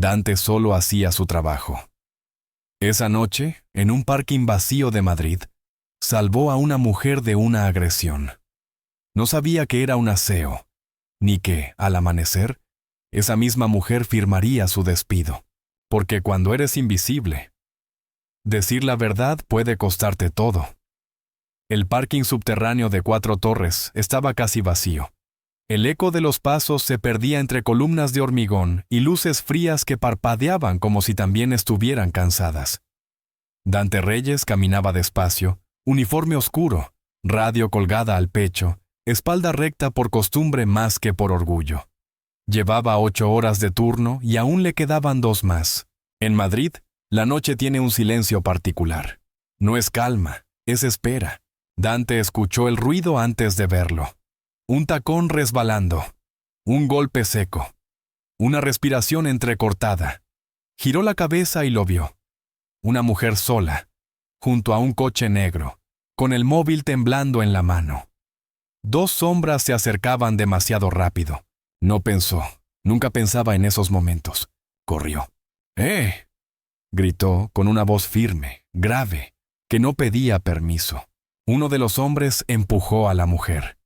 Dante solo hacía su trabajo. Esa noche, en un parking vacío de Madrid, salvó a una mujer de una agresión. No sabía que era un aseo, ni que, al amanecer, esa misma mujer firmaría su despido. Porque cuando eres invisible, decir la verdad puede costarte todo. El parking subterráneo de 4 torres estaba casi vacío. El eco de los pasos se perdía entre columnas de hormigón y luces frías que parpadeaban como si también estuvieran cansadas. Dante Reyes caminaba despacio, uniforme oscuro, radio colgada al pecho, espalda recta por costumbre más que por orgullo. Llevaba 8 horas de turno y aún le quedaban 2 más. En Madrid, la noche tiene un silencio particular. No es calma, es espera. Dante escuchó el ruido antes de verlo. Un tacón resbalando, un golpe seco, una respiración entrecortada. Giró la cabeza y lo vio. Una mujer sola, junto a un coche negro, con el móvil temblando en la mano. 2 sombras se acercaban demasiado rápido. No pensó, nunca pensaba en esos momentos. Corrió. ¡Eh! Gritó con una voz firme, grave, que no pedía permiso. Uno de los hombres empujó a la mujer.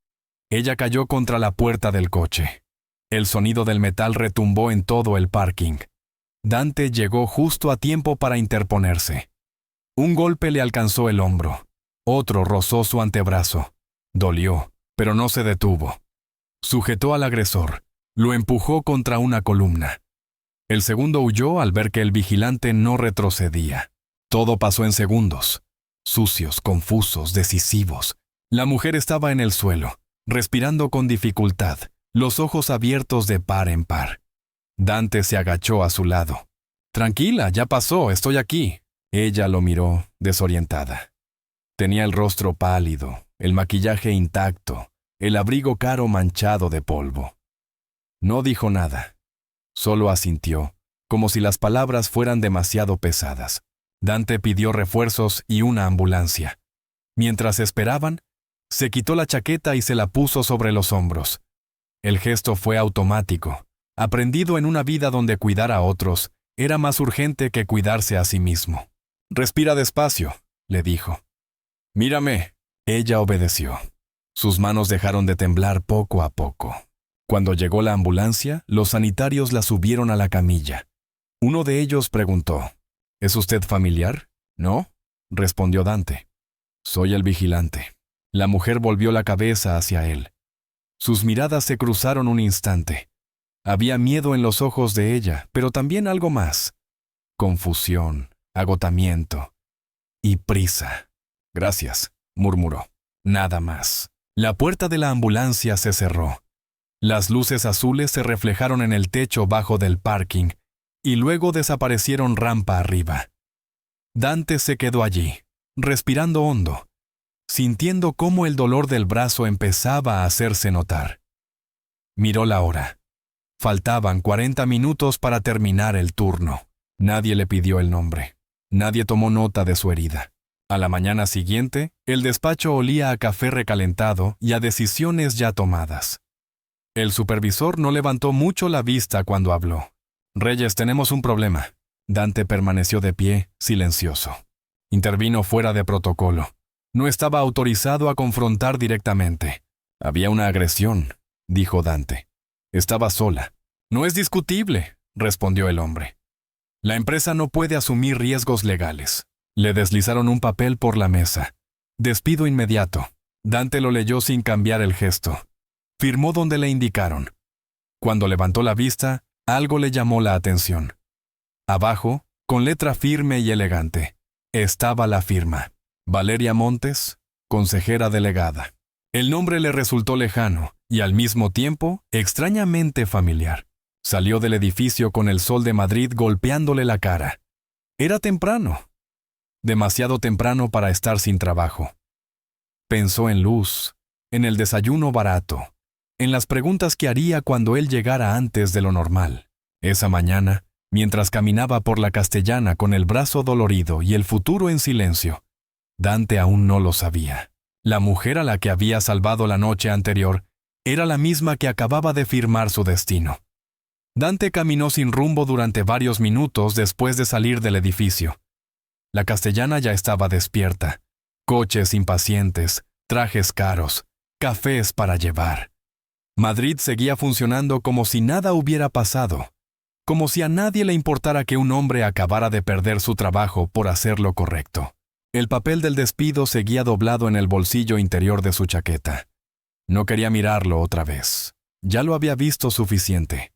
Ella cayó contra la puerta del coche. El sonido del metal retumbó en todo el parking. Dante llegó justo a tiempo para interponerse. Un golpe le alcanzó el hombro. Otro rozó su antebrazo. Dolió, pero no se detuvo. Sujetó al agresor. Lo empujó contra una columna. El segundo huyó al ver que el vigilante no retrocedía. Todo pasó en segundos. Sucios, confusos, decisivos. La mujer estaba en el suelo, respirando con dificultad, los ojos abiertos de par en par. Dante se agachó a su lado. «Tranquila, ya pasó, estoy aquí». Ella lo miró, desorientada. Tenía el rostro pálido, el maquillaje intacto, el abrigo caro manchado de polvo. No dijo nada. Solo asintió, como si las palabras fueran demasiado pesadas. Dante pidió refuerzos y una ambulancia. Mientras esperaban, se quitó la chaqueta y se la puso sobre los hombros. El gesto fue automático, aprendido en una vida donde cuidar a otros era más urgente que cuidarse a sí mismo. «Respira despacio», le dijo. «Mírame». Ella obedeció. Sus manos dejaron de temblar poco a poco. Cuando llegó la ambulancia, los sanitarios la subieron a la camilla. Uno de ellos preguntó: «¿Es usted familiar?» «No», respondió Dante. «Soy el vigilante». La mujer volvió la cabeza hacia él. Sus miradas se cruzaron un instante. Había miedo en los ojos de ella, pero también algo más. Confusión, agotamiento y prisa. «Gracias», murmuró. Nada más. La puerta de la ambulancia se cerró. Las luces azules se reflejaron en el techo bajo del parking y luego desaparecieron rampa arriba. Dante se quedó allí, respirando hondo, sintiendo cómo el dolor del brazo empezaba a hacerse notar. Miró la hora. Faltaban 40 minutos para terminar el turno. Nadie le pidió el nombre. Nadie tomó nota de su herida. A la mañana siguiente, el despacho olía a café recalentado y a decisiones ya tomadas. El supervisor no levantó mucho la vista cuando habló. «Reyes, tenemos un problema». Dante permaneció de pie, silencioso. Intervino fuera de protocolo. No estaba autorizado a confrontar directamente. «Había una agresión», dijo Dante. «Estaba sola». «No es discutible», respondió el hombre. «La empresa no puede asumir riesgos legales». Le deslizaron un papel por la mesa. «Despido inmediato». Dante lo leyó sin cambiar el gesto. Firmó donde le indicaron. Cuando levantó la vista, algo le llamó la atención. Abajo, con letra firme y elegante, estaba la firma: Valeria Montes, consejera delegada. El nombre le resultó lejano y al mismo tiempo extrañamente familiar. Salió del edificio con el sol de Madrid golpeándole la cara. Era temprano. Demasiado temprano para estar sin trabajo. Pensó en Luz, en el desayuno barato, en las preguntas que haría cuando él llegara antes de lo normal. Esa mañana, mientras caminaba por la Castellana con el brazo dolorido y el futuro en silencio, Dante aún no lo sabía. La mujer a la que había salvado la noche anterior era la misma que acababa de firmar su destino. Dante caminó sin rumbo durante varios minutos después de salir del edificio. La Castellana ya estaba despierta. Coches impacientes, trajes caros, cafés para llevar. Madrid seguía funcionando como si nada hubiera pasado, como si a nadie le importara que un hombre acabara de perder su trabajo por hacer lo correcto. El papel del despido seguía doblado en el bolsillo interior de su chaqueta. No quería mirarlo otra vez. Ya lo había visto suficiente.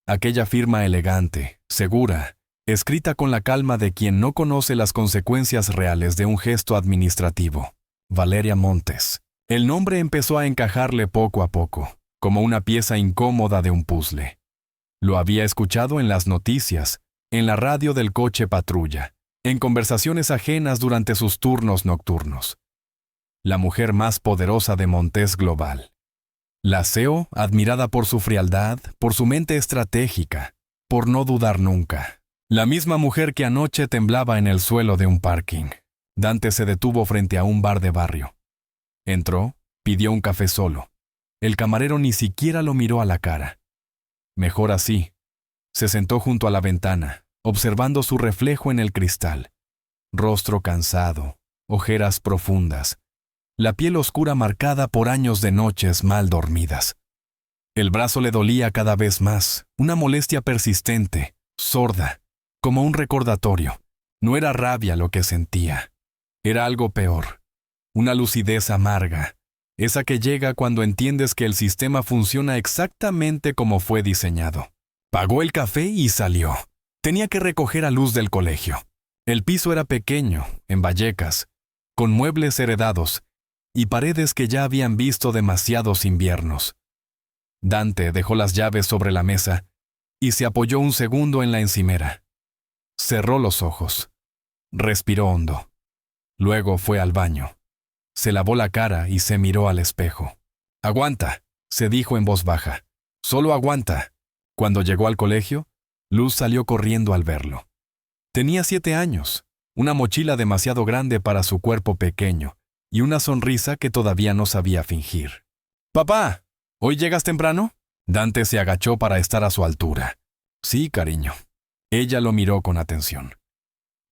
Aquella firma elegante, segura, escrita con la calma de quien no conoce las consecuencias reales de un gesto administrativo. Valeria Montes. El nombre empezó a encajarle poco a poco, como una pieza incómoda de un puzzle. Lo había escuchado en las noticias, en la radio del coche patrulla, en conversaciones ajenas durante sus turnos nocturnos. La mujer más poderosa de Montes Global. La CEO, admirada por su frialdad, por su mente estratégica, por no dudar nunca. La misma mujer que anoche temblaba en el suelo de un parking. Dante se detuvo frente a un bar de barrio. Entró, pidió un café solo. El camarero ni siquiera lo miró a la cara. Mejor así. Se sentó junto a la ventana, observando su reflejo en el cristal. Rostro cansado, ojeras profundas, la piel oscura marcada por años de noches mal dormidas. El brazo le dolía cada vez más, una molestia persistente, sorda, como un recordatorio. No era rabia lo que sentía. Era algo peor. Una lucidez amarga, esa que llega cuando entiendes que el sistema funciona exactamente como fue diseñado. Pagó el café y salió. Tenía que recoger a Luz del colegio. El piso era pequeño, en Vallecas, con muebles heredados y paredes que ya habían visto demasiados inviernos. Dante dejó las llaves sobre la mesa y se apoyó un segundo en la encimera. Cerró los ojos. Respiró hondo. Luego fue al baño. Se lavó la cara y se miró al espejo. «Aguanta», se dijo en voz baja. «Solo aguanta». Cuando llegó al colegio, Luz salió corriendo al verlo. Tenía 7 años, una mochila demasiado grande para su cuerpo pequeño y una sonrisa que todavía no sabía fingir. «Papá, ¿hoy llegas temprano?» Dante se agachó para estar a su altura. «Sí, cariño». Ella lo miró con atención.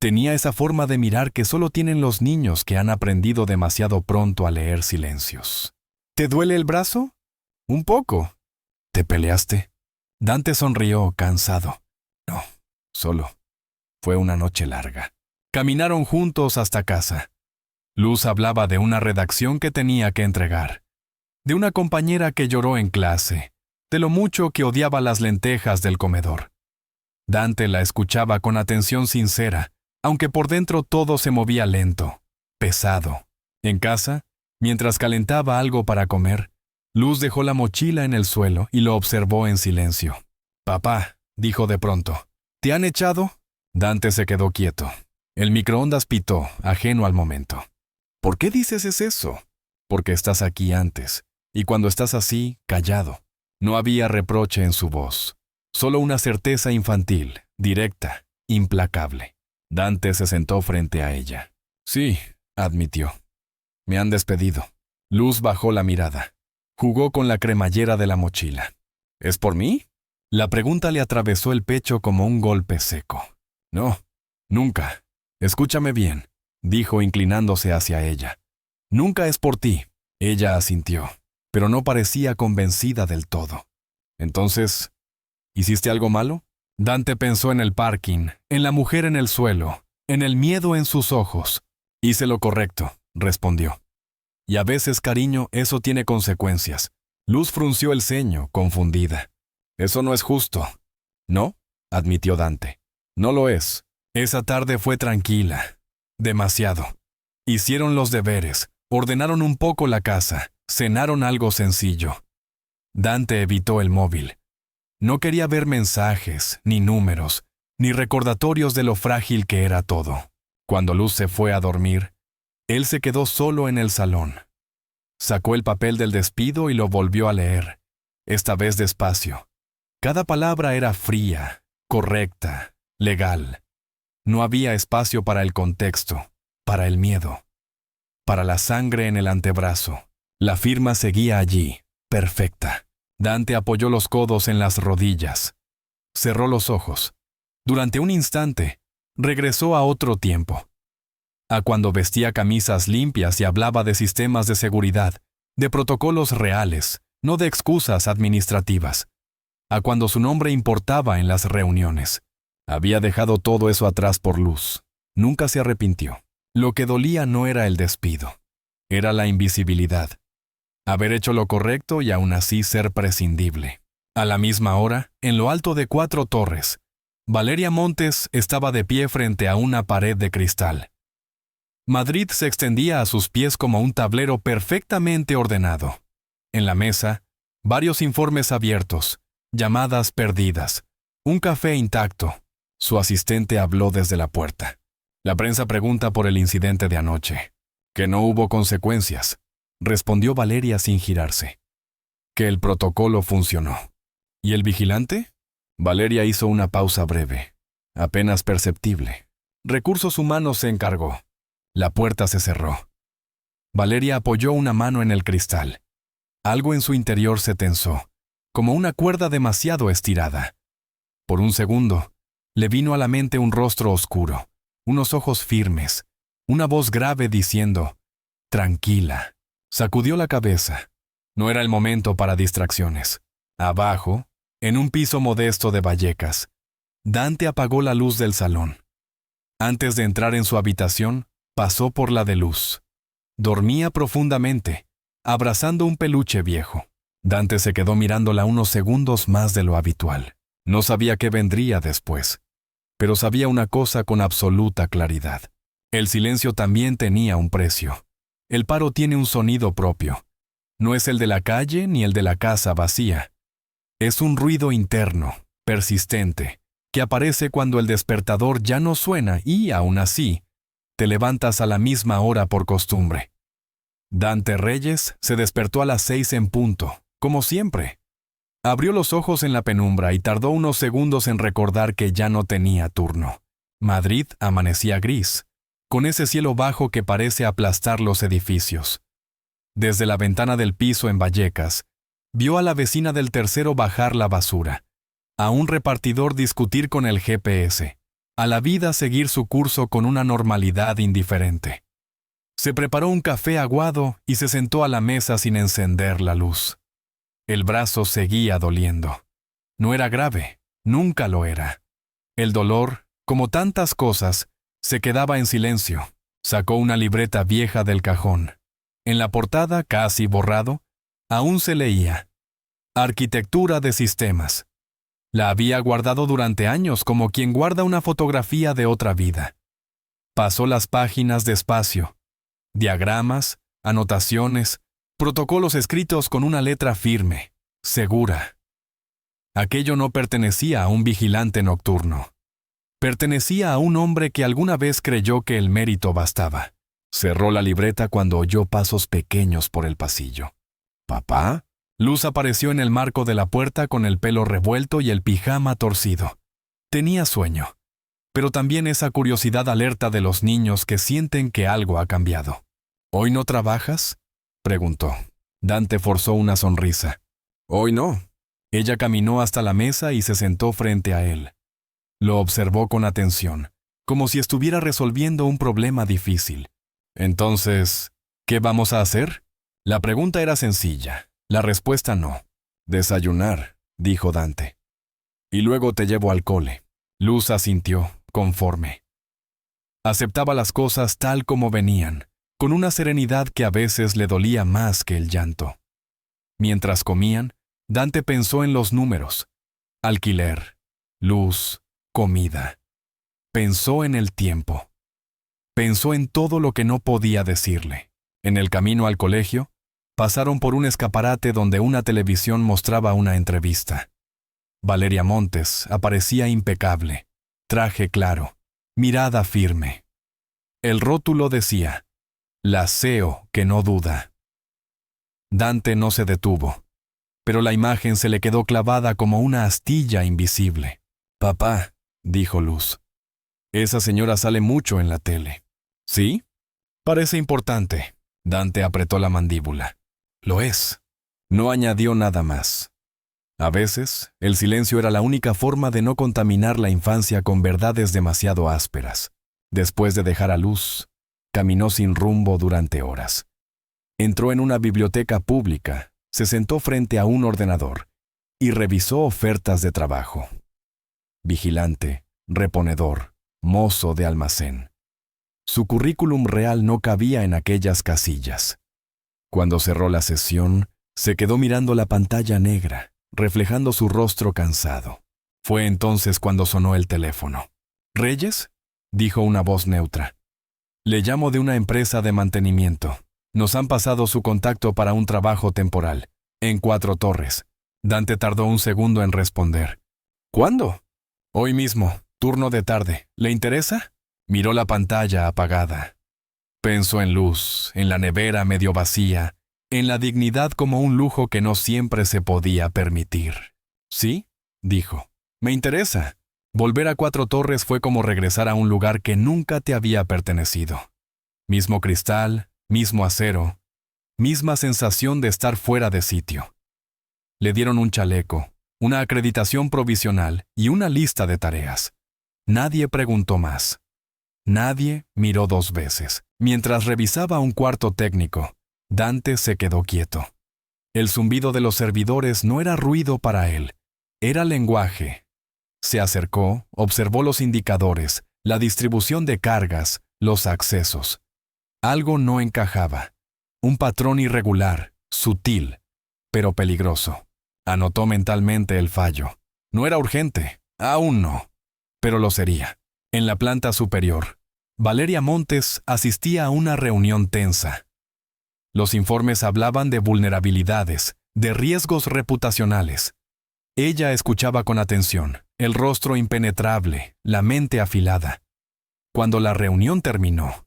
Tenía esa forma de mirar que solo tienen los niños que han aprendido demasiado pronto a leer silencios. «¿Te duele el brazo?» «Un poco». «¿Te peleaste?» Dante sonrió, cansado. «No, solo. Fue una noche larga». Caminaron juntos hasta casa. Luz hablaba de una redacción que tenía que entregar, de una compañera que lloró en clase, de lo mucho que odiaba las lentejas del comedor. Dante la escuchaba con atención sincera, aunque por dentro todo se movía lento, pesado. En casa, mientras calentaba algo para comer, Luz dejó la mochila en el suelo y lo observó en silencio. «Papá», dijo de pronto, «¿te han echado?» Dante se quedó quieto. El microondas pitó, ajeno al momento. «¿Por qué dices eso?» «Porque estás aquí antes, y cuando estás así, callado». No había reproche en su voz, solo una certeza infantil, directa, implacable. Dante se sentó frente a ella. «Sí», admitió. «Me han despedido». Luz bajó la mirada. Jugó con la cremallera de la mochila. «¿Es por mí?» La pregunta le atravesó el pecho como un golpe seco. «No, nunca. Escúchame bien», dijo inclinándose hacia ella. «Nunca es por ti». Ella asintió, pero no parecía convencida del todo. «Entonces, ¿hiciste algo malo?» Dante pensó en el parking, en la mujer en el suelo, en el miedo en sus ojos. «Hice lo correcto», respondió. «Y a veces, cariño, eso tiene consecuencias». Luz frunció el ceño, confundida. «Eso no es justo». «¿No?», admitió Dante. «No lo es». Esa tarde fue tranquila. Demasiado. Hicieron los deberes, ordenaron un poco la casa, cenaron algo sencillo. Dante evitó el móvil. No quería ver mensajes, ni números, ni recordatorios de lo frágil que era todo. Cuando Luz se fue a dormir, él se quedó solo en el salón. Sacó el papel del despido y lo volvió a leer, esta vez despacio. Cada palabra era fría, correcta, legal. No había espacio para el contexto, para el miedo, para la sangre en el antebrazo. La firma seguía allí, perfecta. Dante apoyó los codos en las rodillas. Cerró los ojos. Durante un instante, regresó a otro tiempo. A cuando vestía camisas limpias y hablaba de sistemas de seguridad, de protocolos reales, no de excusas administrativas. A cuando su nombre importaba en las reuniones. Había dejado todo eso atrás por Luz. Nunca se arrepintió. Lo que dolía no era el despido. Era la invisibilidad. Haber hecho lo correcto y aún así ser prescindible. A la misma hora, en lo alto de 4 torres, Valeria Montes estaba de pie frente a una pared de cristal. Madrid se extendía a sus pies como un tablero perfectamente ordenado. En la mesa, varios informes abiertos, llamadas perdidas, un café intacto. Su asistente habló desde la puerta. La prensa pregunta por el incidente de anoche. Que no hubo consecuencias, respondió Valeria sin girarse. Que el protocolo funcionó. ¿Y el vigilante? Valeria hizo una pausa breve, apenas perceptible. Recursos Humanos se encargó. La puerta se cerró. Valeria apoyó una mano en el cristal. Algo en su interior se tensó, como una cuerda demasiado estirada. Por un segundo, le vino a la mente un rostro oscuro, unos ojos firmes, una voz grave diciendo, «Tranquila». Sacudió la cabeza. No era el momento para distracciones. Abajo, en un piso modesto de Vallecas, Dante apagó la luz del salón. Antes de entrar en su habitación, pasó por la de Luz. Dormía profundamente, abrazando un peluche viejo. Dante se quedó mirándola unos segundos más de lo habitual. No sabía qué vendría después, pero sabía una cosa con absoluta claridad. El silencio también tenía un precio. El paro tiene un sonido propio. No es el de la calle ni el de la casa vacía. Es un ruido interno, persistente, que aparece cuando el despertador ya no suena y, aún así, te levantas a la misma hora por costumbre. Dante Reyes se despertó a las 6 en punto, como siempre. Abrió los ojos en la penumbra y tardó unos segundos en recordar que ya no tenía turno. Madrid amanecía gris, con ese cielo bajo que parece aplastar los edificios. Desde la ventana del piso en Vallecas, vio a la vecina del tercero bajar la basura, a un repartidor discutir con el GPS, a la vida seguir su curso con una normalidad indiferente. Se preparó un café aguado y se sentó a la mesa sin encender la luz. El brazo seguía doliendo. No era grave, nunca lo era. El dolor, como tantas cosas, se quedaba en silencio. Sacó una libreta vieja del cajón. En la portada, casi borrado, aún se leía: Arquitectura de sistemas. La había guardado durante años como quien guarda una fotografía de otra vida. Pasó las páginas despacio. Diagramas, anotaciones, protocolos escritos con una letra firme, segura. Aquello no pertenecía a un vigilante nocturno. Pertenecía a un hombre que alguna vez creyó que el mérito bastaba. Cerró la libreta cuando oyó pasos pequeños por el pasillo. ¿Papá? Luz apareció en el marco de la puerta con el pelo revuelto y el pijama torcido. Tenía sueño, pero también esa curiosidad alerta de los niños que sienten que algo ha cambiado. ¿Hoy no trabajas?, preguntó. Dante forzó una sonrisa. Hoy no. Ella caminó hasta la mesa y se sentó frente a él. Lo observó con atención, como si estuviera resolviendo un problema difícil. Entonces, ¿qué vamos a hacer? La pregunta era sencilla, la respuesta no. Desayunar, dijo Dante. Y luego te llevo al cole. Luz asintió, conforme. Aceptaba las cosas tal como venían, con una serenidad que a veces le dolía más que el llanto. Mientras comían, Dante pensó en los números: alquiler, luz, comida. Pensó en el tiempo. Pensó en todo lo que no podía decirle. En el camino al colegio, pasaron por un escaparate donde una televisión mostraba una entrevista. Valeria Montes aparecía impecable, traje claro, mirada firme. El rótulo decía: la CEO que no duda. Dante no se detuvo, pero la imagen se le quedó clavada como una astilla invisible. Papá, dijo Luz, esa señora sale mucho en la tele. ¿Sí? Parece importante. Dante apretó la mandíbula. Lo es. No añadió nada más. A veces, el silencio era la única forma de no contaminar la infancia con verdades demasiado ásperas. Después de dejar a Luz, caminó sin rumbo durante horas. Entró en una biblioteca pública, se sentó frente a un ordenador y revisó ofertas de trabajo. Vigilante, reponedor, mozo de almacén. Su currículum real no cabía en aquellas casillas. Cuando cerró la sesión, se quedó mirando la pantalla negra, reflejando su rostro cansado. Fue entonces cuando sonó el teléfono. «¿Reyes?», dijo una voz neutra. «Le llamo de una empresa de mantenimiento. Nos han pasado su contacto para un trabajo temporal, en 4 Torres». Dante tardó un segundo en responder. «¿Cuándo?». «Hoy mismo, turno de tarde. ¿Le interesa?». Miró la pantalla apagada. Pensó en Luz, en la nevera medio vacía, en la dignidad como un lujo que no siempre se podía permitir. «¿Sí?», dijo. «Me interesa». Volver a 4 Torres fue como regresar a un lugar que nunca te había pertenecido. Mismo cristal, mismo acero, misma sensación de estar fuera de sitio. Le dieron un chaleco, una acreditación provisional y una lista de tareas. Nadie preguntó más. Nadie miró 2 veces. Mientras revisaba un cuarto técnico, Dante se quedó quieto. El zumbido de los servidores no era ruido para él, era lenguaje. Se acercó, observó los indicadores, la distribución de cargas, los accesos. Algo no encajaba. Un patrón irregular, sutil, pero peligroso. Anotó mentalmente el fallo. No era urgente, aún no, pero lo sería. En la planta superior, Valeria Montes asistía a una reunión tensa. Los informes hablaban de vulnerabilidades, de riesgos reputacionales. Ella escuchaba con atención, el rostro impenetrable, la mente afilada. Cuando la reunión terminó,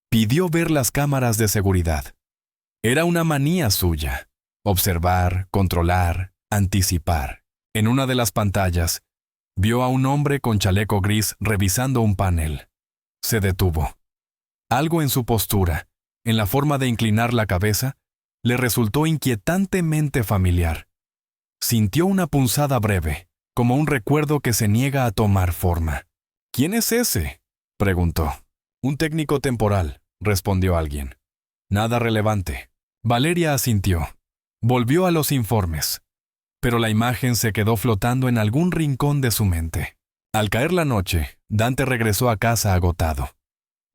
pidió ver las cámaras de seguridad. Era una manía suya: observar, controlar, anticipar. En una de las pantallas, vio a un hombre con chaleco gris revisando un panel. Se detuvo. Algo en su postura, en la forma de inclinar la cabeza, le resultó inquietantemente familiar. Sintió una punzada breve, como un recuerdo que se niega a tomar forma. «¿Quién es ese?», preguntó. «Un técnico temporal», respondió alguien. «Nada relevante». Valeria asintió. Volvió a los informes, pero la imagen se quedó flotando en algún rincón de su mente. Al caer la noche, Dante regresó a casa agotado.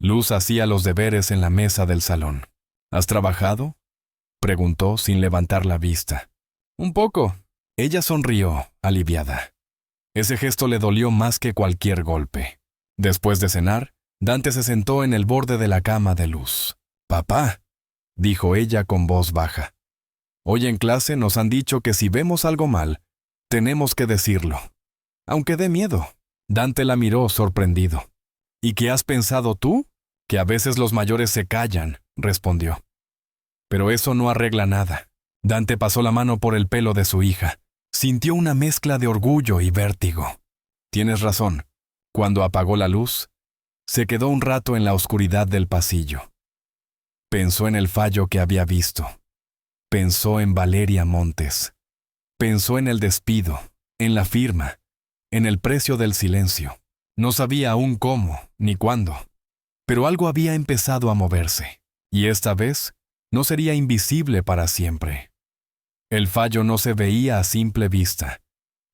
Luz hacía los deberes en la mesa del salón. «¿Has trabajado?», preguntó sin levantar la vista. «Un poco». Ella sonrió, aliviada. Ese gesto le dolió más que cualquier golpe. Después de cenar, Dante se sentó en el borde de la cama de Luz. «Papá», dijo ella con voz baja. «Hoy en clase nos han dicho que si vemos algo mal, tenemos que decirlo. Aunque dé miedo». Dante la miró sorprendido. «¿Y qué has pensado tú?». «Que a veces los mayores se callan», respondió. «Pero eso no arregla nada». Dante pasó la mano por el pelo de su hija. Sintió una mezcla de orgullo y vértigo. «Tienes razón». Cuando apagó la luz, se quedó un rato en la oscuridad del pasillo. Pensó en el fallo que había visto. Pensó en Valeria Montes. Pensó en el despido, en la firma, en el precio del silencio. No sabía aún cómo ni cuándo, pero algo había empezado a moverse, y esta vez no sería invisible para siempre. El fallo no se veía a simple vista.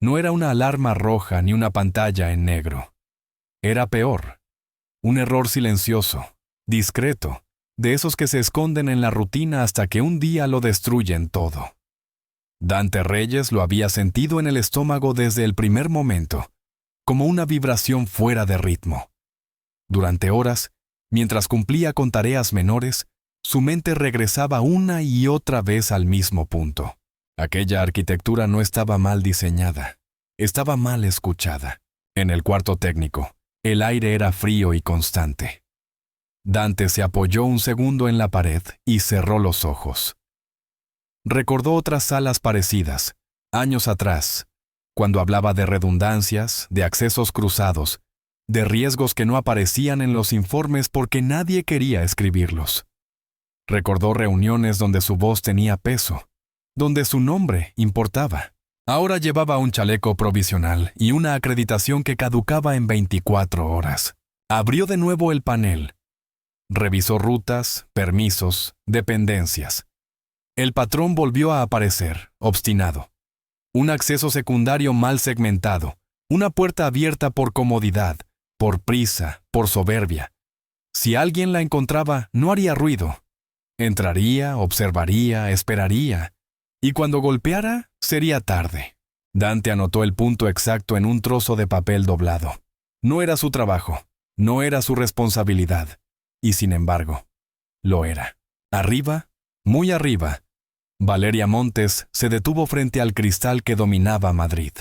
No era una alarma roja ni una pantalla en negro. Era peor. Un error silencioso, discreto, de esos que se esconden en la rutina hasta que un día lo destruyen todo. Dante Reyes lo había sentido en el estómago desde el primer momento, como una vibración fuera de ritmo. Durante horas, mientras cumplía con tareas menores, su mente regresaba una y otra vez al mismo punto. Aquella arquitectura no estaba mal diseñada, estaba mal escuchada. En el cuarto técnico, el aire era frío y constante. Dante se apoyó un segundo en la pared y cerró los ojos. Recordó otras salas parecidas, años atrás, cuando hablaba de redundancias, de accesos cruzados, de riesgos que no aparecían en los informes porque nadie quería escribirlos. Recordó reuniones donde su voz tenía peso, donde su nombre importaba. Ahora llevaba un chaleco provisional y una acreditación que caducaba en 24 horas. Abrió de nuevo el panel. Revisó rutas, permisos, dependencias. El patrón volvió a aparecer, obstinado. Un acceso secundario mal segmentado, una puerta abierta por comodidad, por prisa, por soberbia. Si alguien la encontraba, no haría ruido. Entraría, observaría, esperaría. Y cuando golpeara, sería tarde. Dante anotó el punto exacto en un trozo de papel doblado. No era su trabajo, no era su responsabilidad. Y sin embargo, lo era. Arriba, muy arriba, Valeria Montes se detuvo frente al cristal que dominaba Madrid.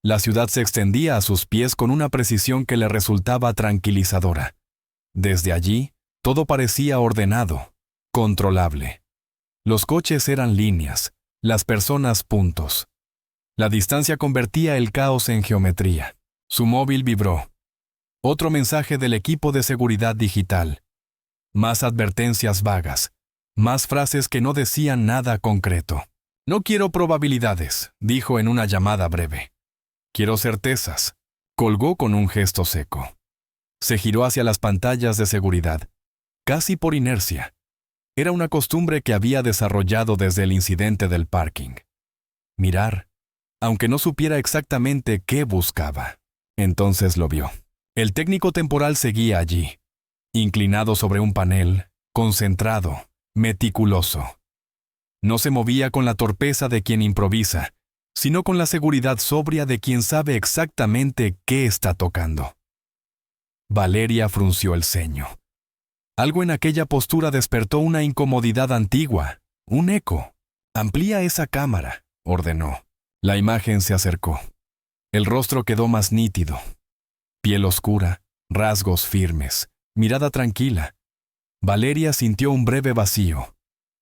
La ciudad se extendía a sus pies con una precisión que le resultaba tranquilizadora. Desde allí, todo parecía ordenado, controlable. Los coches eran líneas, las personas puntos. La distancia convertía el caos en geometría. Su móvil vibró. Otro mensaje del equipo de seguridad digital. Más advertencias vagas. Más frases que no decían nada concreto. No quiero probabilidades, dijo en una llamada breve. Quiero certezas. Colgó con un gesto seco. Se giró hacia las pantallas de seguridad, casi por inercia. Era una costumbre que había desarrollado desde el incidente del parking. Mirar, aunque no supiera exactamente qué buscaba. Entonces lo vio. El técnico temporal seguía allí, inclinado sobre un panel, concentrado, meticuloso. No se movía con la torpeza de quien improvisa, sino con la seguridad sobria de quien sabe exactamente qué está tocando. Valeria frunció el ceño. Algo en aquella postura despertó una incomodidad antigua, un eco. «Amplía esa cámara», ordenó. La imagen se acercó. El rostro quedó más nítido. Piel oscura, rasgos firmes, mirada tranquila. Valeria sintió un breve vacío,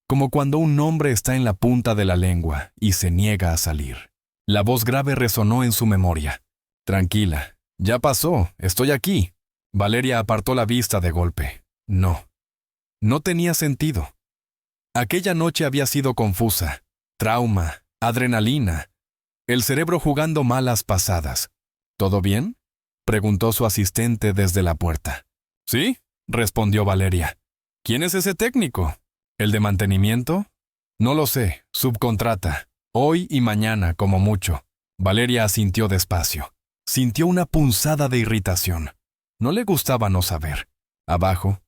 como cuando un nombre está en la punta de la lengua y se niega a salir. La voz grave resonó en su memoria. «Tranquila, ya pasó, estoy aquí». Valeria apartó la vista de golpe. No tenía sentido. Aquella noche había sido confusa. Trauma, adrenalina, el cerebro jugando malas pasadas. «¿Todo bien?», preguntó su asistente desde la puerta. «Sí», respondió Valeria. «¿Quién es ese técnico? ¿El de mantenimiento?» «No lo sé, subcontrata. Hoy y mañana, como mucho». Valeria asintió despacio. Sintió una punzada de irritación. No le gustaba no saber. Abajo,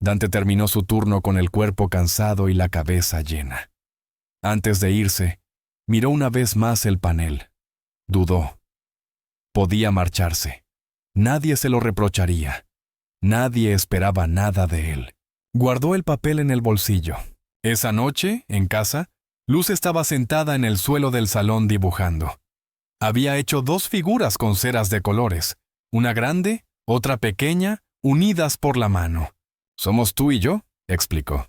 Dante terminó su turno con el cuerpo cansado y la cabeza llena. Antes de irse, miró una vez más el panel. Dudó. Podía marcharse. Nadie se lo reprocharía. Nadie esperaba nada de él. Guardó el papel en el bolsillo. Esa noche, en casa, Luz estaba sentada en el suelo del salón dibujando. Había hecho 2 figuras con ceras de colores, una grande, otra pequeña, unidas por la mano. «Somos tú y yo», explicó.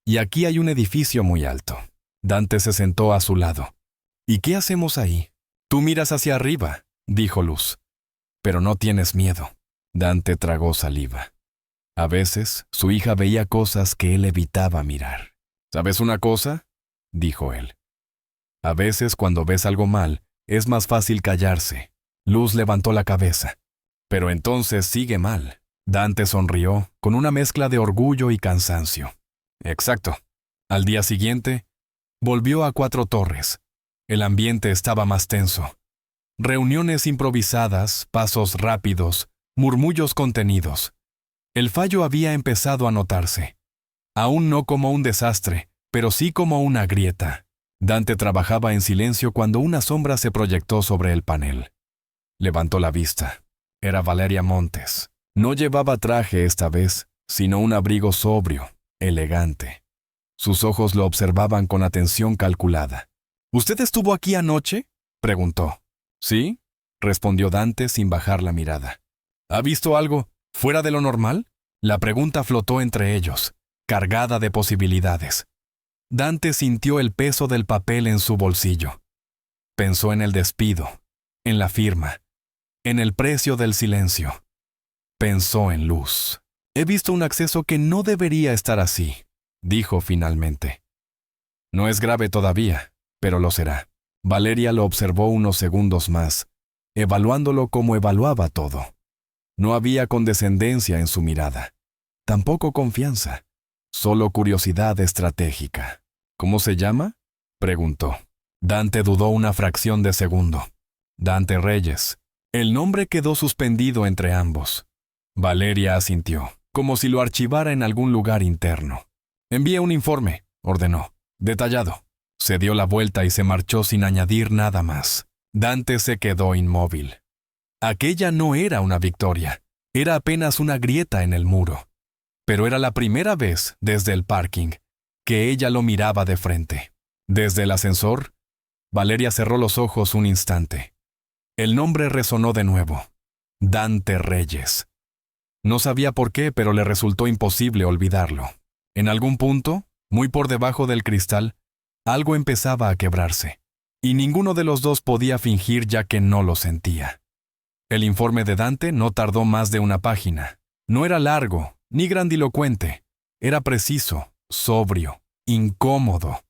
«Y aquí hay un edificio muy alto». Dante se sentó a su lado. «¿Y qué hacemos ahí?» «Tú miras hacia arriba», dijo Luz. «Pero no tienes miedo». Dante tragó saliva. A veces, su hija veía cosas que él evitaba mirar. «¿Sabes una cosa?», dijo él. «A veces, cuando ves algo mal, es más fácil callarse». Luz levantó la cabeza. «Pero entonces sigue mal». Dante sonrió, con una mezcla de orgullo y cansancio. «Exacto». Al día siguiente, volvió a Cuatro Torres. El ambiente estaba más tenso. Reuniones improvisadas, pasos rápidos, murmullos contenidos. El fallo había empezado a notarse. Aún no como un desastre, pero sí como una grieta. Dante trabajaba en silencio cuando una sombra se proyectó sobre el panel. Levantó la vista. Era Valeria Montes. No llevaba traje esta vez, sino un abrigo sobrio, elegante. Sus ojos lo observaban con atención calculada. «¿Usted estuvo aquí anoche?», preguntó. «Sí», respondió Dante sin bajar la mirada. «¿Ha visto algo fuera de lo normal?». La pregunta flotó entre ellos, cargada de posibilidades. Dante sintió el peso del papel en su bolsillo. Pensó en el despido, en la firma, en el precio del silencio. Pensó en Luz. «He visto un acceso que no debería estar así», dijo finalmente. «No es grave todavía, pero lo será». Valeria lo observó unos segundos más, evaluándolo como evaluaba todo. No había condescendencia en su mirada, tampoco confianza, solo curiosidad estratégica. ¿Cómo se llama?, preguntó. Dante dudó una fracción de segundo. Dante Reyes. El nombre quedó suspendido entre ambos. Valeria asintió, como si lo archivara en algún lugar interno. Envíe un informe, ordenó. Detallado. Se dio la vuelta y se marchó sin añadir nada más. Dante se quedó inmóvil. Aquella no era una victoria, era apenas una grieta en el muro. Pero era la primera vez, desde el parking, que ella lo miraba de frente. Desde el ascensor, Valeria cerró los ojos un instante. El nombre resonó de nuevo. Dante Reyes. No sabía por qué, pero le resultó imposible olvidarlo. En algún punto, muy por debajo del cristal, algo empezaba a quebrarse, y ninguno de los dos podía fingir ya que no lo sentía. El informe de Dante no tardó más de una página. No era largo, ni grandilocuente. Era preciso, sobrio, incómodo.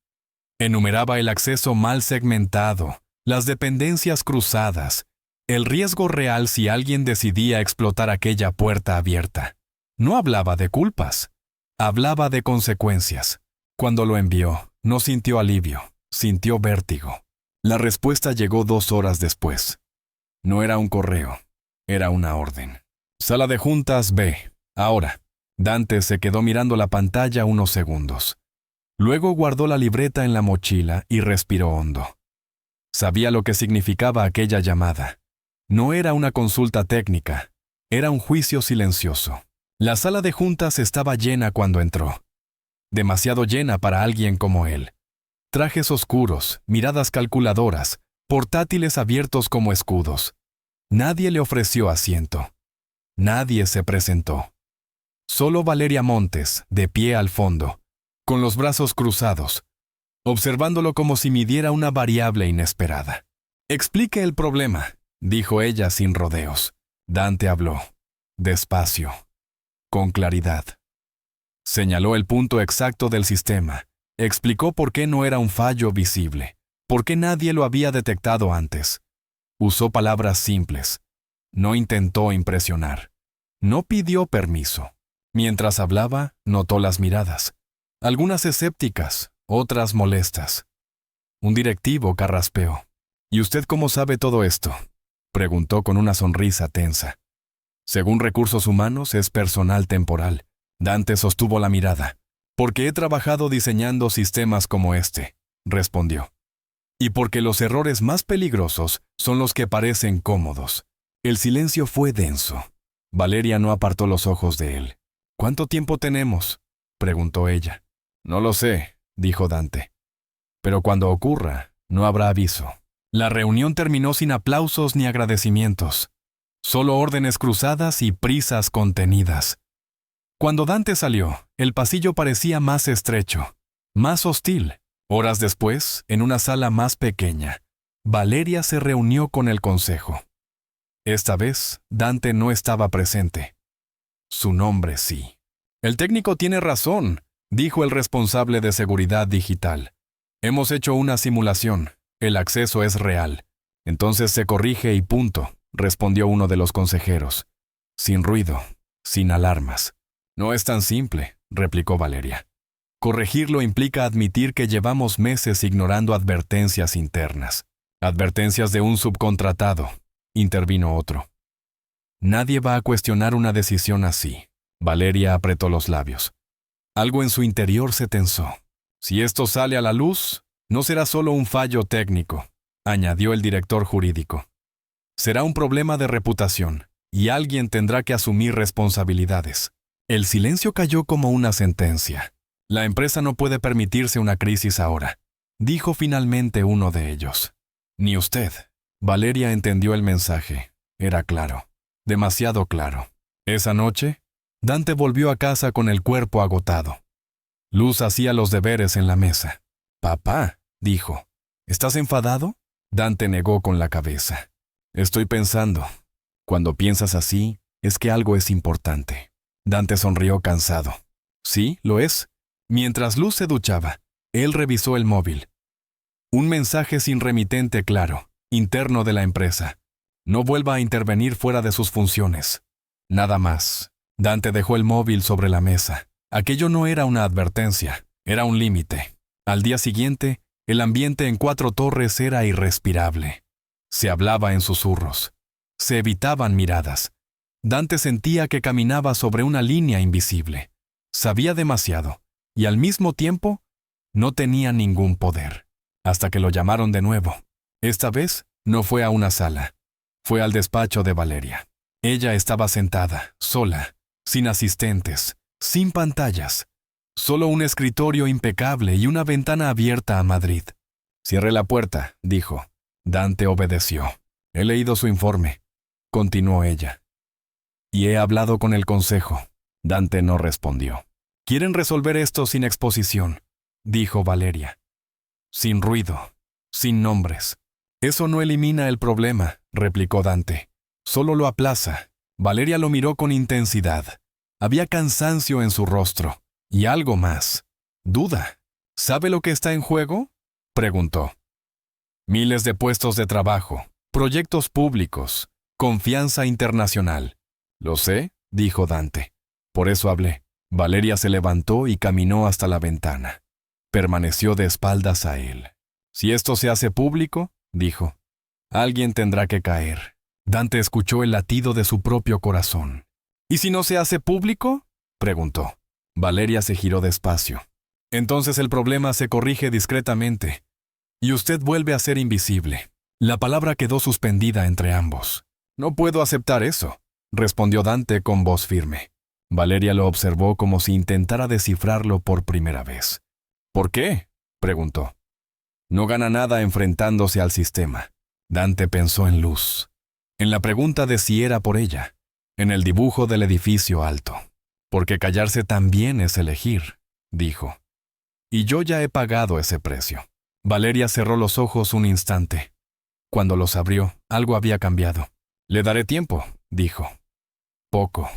Enumeraba el acceso mal segmentado, las dependencias cruzadas, el riesgo real si alguien decidía explotar aquella puerta abierta. No hablaba de culpas, hablaba de consecuencias. Cuando lo envió, no sintió alivio, sintió vértigo. La respuesta llegó 2 horas después. No era un correo, era una orden. Sala de juntas B. Ahora. Dante se quedó mirando la pantalla unos segundos. Luego guardó la libreta en la mochila y respiró hondo. Sabía lo que significaba aquella llamada. No era una consulta técnica, era un juicio silencioso. La sala de juntas estaba llena cuando entró. Demasiado llena para alguien como él. Trajes oscuros, miradas calculadoras, portátiles abiertos como escudos. Nadie le ofreció asiento. Nadie se presentó. Solo Valeria Montes, de pie al fondo, con los brazos cruzados, observándolo como si midiera una variable inesperada. «Explique el problema», dijo ella sin rodeos. Dante habló, despacio, con claridad. Señaló el punto exacto del sistema, explicó por qué no era un fallo visible, por qué nadie lo había detectado antes. Usó palabras simples. No intentó impresionar. No pidió permiso. Mientras hablaba, notó las miradas. Algunas escépticas, otras molestas. Un directivo carraspeó. «¿Y usted cómo sabe todo esto?», preguntó con una sonrisa tensa. «Según Recursos Humanos, es personal temporal». Dante sostuvo la mirada. «Porque he trabajado diseñando sistemas como este», respondió. «Y porque los errores más peligrosos son los que parecen cómodos». El silencio fue denso. Valeria no apartó los ojos de él. «¿Cuánto tiempo tenemos?», preguntó ella. «No lo sé», dijo Dante. «Pero cuando ocurra, no habrá aviso». La reunión terminó sin aplausos ni agradecimientos. Solo órdenes cruzadas y prisas contenidas. Cuando Dante salió, el pasillo parecía más estrecho, más hostil. Horas después, en una sala más pequeña, Valeria se reunió con el consejo. Esta vez, Dante no estaba presente. Su nombre sí. «El técnico tiene razón», dijo el responsable de seguridad digital. «Hemos hecho una simulación. El acceso es real. Entonces se corrige y punto», respondió uno de los consejeros. Sin ruido, sin alarmas. «No es tan simple», replicó Valeria. «Corregirlo implica admitir que llevamos meses ignorando advertencias internas. Advertencias de un subcontratado», intervino otro. «Nadie va a cuestionar una decisión así». Valeria apretó los labios. Algo en su interior se tensó. «Si esto sale a la luz, no será solo un fallo técnico», añadió el director jurídico. «Será un problema de reputación, y alguien tendrá que asumir responsabilidades». El silencio cayó como una sentencia. «La empresa no puede permitirse una crisis ahora», dijo finalmente uno de ellos. «Ni usted». Valeria entendió el mensaje. Era claro. Demasiado claro. Esa noche, Dante volvió a casa con el cuerpo agotado. Luz hacía los deberes en la mesa. «Papá», dijo, «¿estás enfadado?». Dante negó con la cabeza. «Estoy pensando. Cuando piensas así, es que algo es importante». Dante sonrió cansado. «Sí, lo es». Mientras Luz se duchaba, él revisó el móvil. Un mensaje sin remitente claro, interno de la empresa. No vuelva a intervenir fuera de sus funciones. Nada más. Dante dejó el móvil sobre la mesa. Aquello no era una advertencia, era un límite. Al día siguiente, el ambiente en Cuatro Torres era irrespirable. Se hablaba en susurros. Se evitaban miradas. Dante sentía que caminaba sobre una línea invisible. Sabía demasiado, y al mismo tiempo, no tenía ningún poder. Hasta que lo llamaron de nuevo. Esta vez, no fue a una sala. Fue al despacho de Valeria. Ella estaba sentada, sola, sin asistentes, sin pantallas. Solo un escritorio impecable y una ventana abierta a Madrid. «Cierre la puerta», dijo. Dante obedeció. «He leído su informe», continuó ella. «Y he hablado con el consejo». Dante no respondió. «Quieren resolver esto sin exposición», dijo Valeria. «Sin ruido, sin nombres». «Eso no elimina el problema», replicó Dante. «Solo lo aplaza». Valeria lo miró con intensidad. Había cansancio en su rostro. Y algo más. Duda. ¿Sabe lo que está en juego?, preguntó. Miles de puestos de trabajo, proyectos públicos, confianza internacional. «Lo sé», dijo Dante. «Por eso hablé». Valeria se levantó y caminó hasta la ventana. Permaneció de espaldas a él. «Si esto se hace público», dijo, «alguien tendrá que caer». Dante escuchó el latido de su propio corazón. «¿Y si no se hace público?», preguntó. Valeria se giró despacio. «Entonces el problema se corrige discretamente, y usted vuelve a ser invisible». La palabra quedó suspendida entre ambos. «No puedo aceptar eso», respondió Dante con voz firme. Valeria lo observó como si intentara descifrarlo por primera vez. «¿Por qué?», preguntó. «No gana nada enfrentándose al sistema». Dante pensó en Luz, en la pregunta de si era por ella, en el dibujo del edificio alto. «Porque callarse también es elegir», dijo. «Y yo ya he pagado ese precio». Valeria cerró los ojos un instante. Cuando los abrió, algo había cambiado. «Le daré tiempo», dijo. «Poco.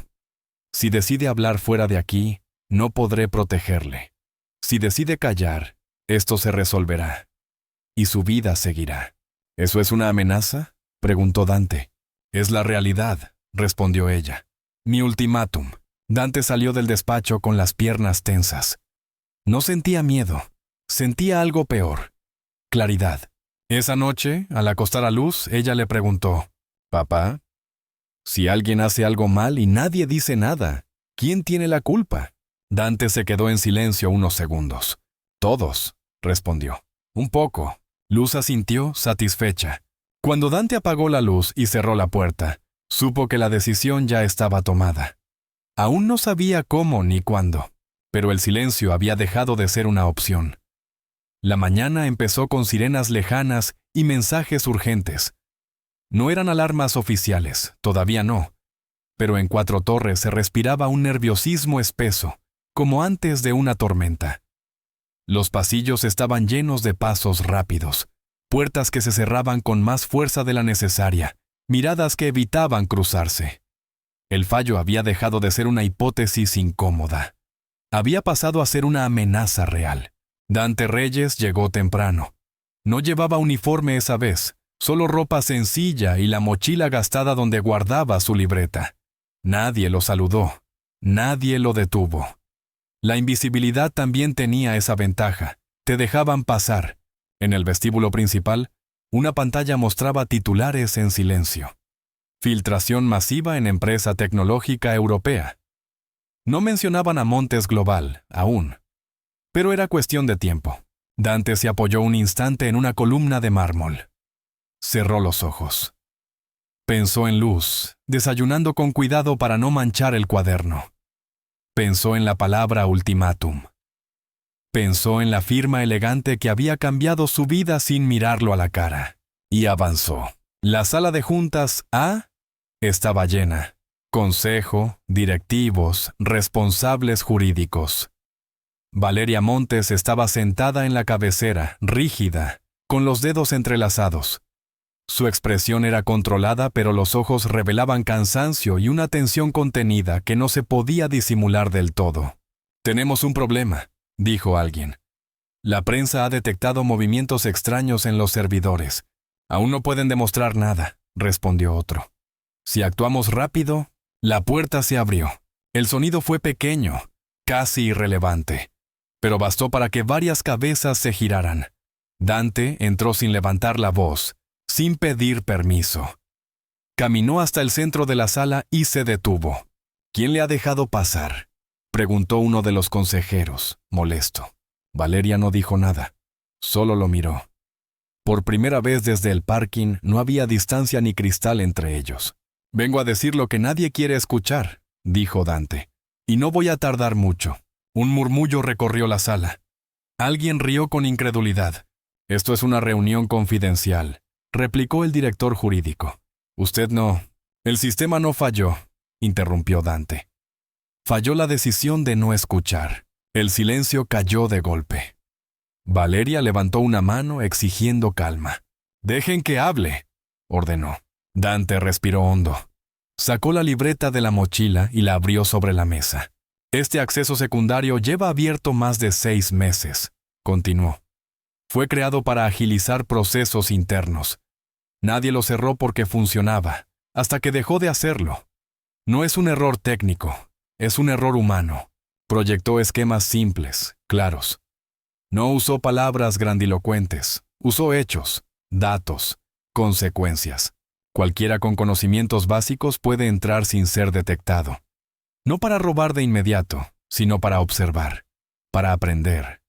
Si decide hablar fuera de aquí, no podré protegerle. Si decide callar, esto se resolverá. Y su vida seguirá». «¿Eso es una amenaza?», preguntó Dante. «Es la realidad», respondió ella. «Mi ultimátum». Dante salió del despacho con las piernas tensas. No sentía miedo, sentía algo peor. Claridad. Esa noche, al acostar a Luz, ella le preguntó, «Papá, si alguien hace algo mal y nadie dice nada, ¿quién tiene la culpa?». Dante se quedó en silencio unos segundos. «Todos», respondió. «Un poco». Luz asintió, satisfecha. Cuando Dante apagó la luz y cerró la puerta, supo que la decisión ya estaba tomada. Aún no sabía cómo ni cuándo, pero el silencio había dejado de ser una opción. La mañana empezó con sirenas lejanas y mensajes urgentes. No eran alarmas oficiales, todavía no, pero en Cuatro Torres se respiraba un nerviosismo espeso, como antes de una tormenta. Los pasillos estaban llenos de pasos rápidos, puertas que se cerraban con más fuerza de la necesaria, miradas que evitaban cruzarse. El fallo había dejado de ser una hipótesis incómoda. Había pasado a ser una amenaza real. Dante Reyes llegó temprano. No llevaba uniforme esa vez, solo ropa sencilla y la mochila gastada donde guardaba su libreta. Nadie lo saludó. Nadie lo detuvo. La invisibilidad también tenía esa ventaja. Te dejaban pasar. En el vestíbulo principal, una pantalla mostraba titulares en silencio. Filtración masiva en empresa tecnológica europea. No mencionaban a Montes Global, aún. Pero era cuestión de tiempo. Dante se apoyó un instante en una columna de mármol. Cerró los ojos. Pensó en Luz, desayunando con cuidado para no manchar el cuaderno. Pensó en la palabra ultimátum. Pensó en la firma elegante que había cambiado su vida sin mirarlo a la cara. Y avanzó. La sala de juntas A estaba llena. Consejo, directivos, responsables jurídicos. Valeria Montes estaba sentada en la cabecera, rígida, con los dedos entrelazados. Su expresión era controlada, pero los ojos revelaban cansancio y una tensión contenida que no se podía disimular del todo. «Tenemos un problema», dijo alguien. La prensa ha detectado movimientos extraños en los servidores. Aún no pueden demostrar nada, respondió otro. Si actuamos rápido, la puerta se abrió. El sonido fue pequeño, casi irrelevante, pero bastó para que varias cabezas se giraran. Dante entró sin levantar la voz, sin pedir permiso. Caminó hasta el centro de la sala y se detuvo. ¿Quién le ha dejado pasar?, preguntó uno de los consejeros, molesto. Valeria no dijo nada, solo lo miró. Por primera vez desde el parking no había distancia ni cristal entre ellos. «Vengo a decir lo que nadie quiere escuchar», dijo Dante. «Y no voy a tardar mucho». Un murmullo recorrió la sala. Alguien rió con incredulidad. «Esto es una reunión confidencial», replicó el director jurídico. «Usted no. El sistema no falló», interrumpió Dante. Falló la decisión de no escuchar. El silencio cayó de golpe. Valeria levantó una mano exigiendo calma. «Dejen que hable», ordenó. Dante respiró hondo. Sacó la libreta de la mochila y la abrió sobre la mesa. «Este acceso secundario lleva abierto más de 6 meses», continuó. «Fue creado para agilizar procesos internos. Nadie lo cerró porque funcionaba, hasta que dejó de hacerlo. No es un error técnico, es un error humano. Proyectó esquemas simples, claros. No usó palabras grandilocuentes, usó hechos, datos, consecuencias. Cualquiera con conocimientos básicos puede entrar sin ser detectado. No para robar de inmediato, sino para observar, para aprender.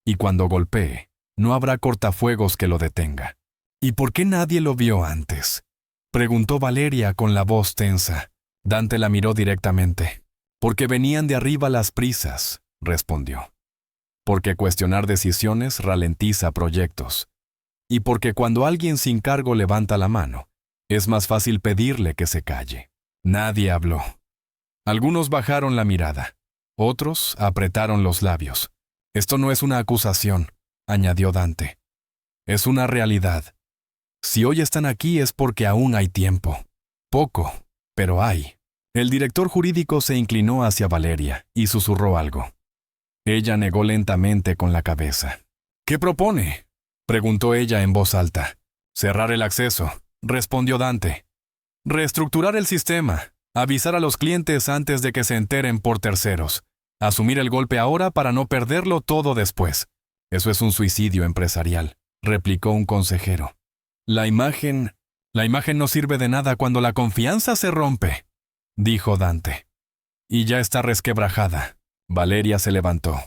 Y cuando golpee, no habrá cortafuegos que lo detenga». «¿Y por qué nadie lo vio antes?», preguntó Valeria con la voz tensa. Dante la miró directamente. «Porque venían de arriba las prisas», respondió. «Porque cuestionar decisiones ralentiza proyectos. Y porque cuando alguien sin cargo levanta la mano, es más fácil pedirle que se calle». Nadie habló. Algunos bajaron la mirada. Otros apretaron los labios. «Esto no es una acusación», añadió Dante. «Es una realidad. Si hoy están aquí es porque aún hay tiempo. Poco, pero hay». El director jurídico se inclinó hacia Valeria y susurró algo. Ella negó lentamente con la cabeza. «¿Qué propone?», preguntó ella en voz alta. «Cerrar el acceso», respondió Dante. «Reestructurar el sistema, avisar a los clientes antes de que se enteren por terceros, asumir el golpe ahora para no perderlo todo después». «Eso es un suicidio empresarial», replicó un consejero. La imagen no sirve de nada cuando la confianza se rompe», dijo Dante. «Y ya está resquebrajada». Valeria se levantó.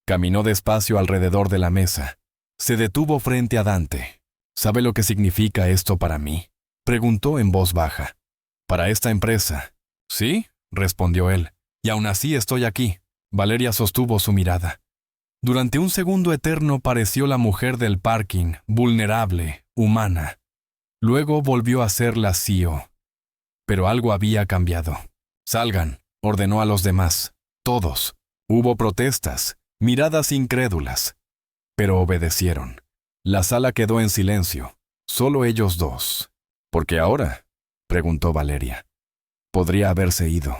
Caminó despacio alrededor de la mesa. Se detuvo frente a Dante. «¿Sabe lo que significa esto para mí?», preguntó en voz baja. «Para esta empresa». «Sí», respondió él. «Y aún así estoy aquí». Valeria sostuvo su mirada. Durante un segundo eterno pareció la mujer del parking, vulnerable, humana. Luego volvió a ser la CEO. Pero algo había cambiado. «Salgan», ordenó a los demás. Todos. Hubo protestas, miradas incrédulas. Pero obedecieron. La sala quedó en silencio. Solo ellos dos. «¿Por qué ahora?», preguntó Valeria. Podría haberse ido.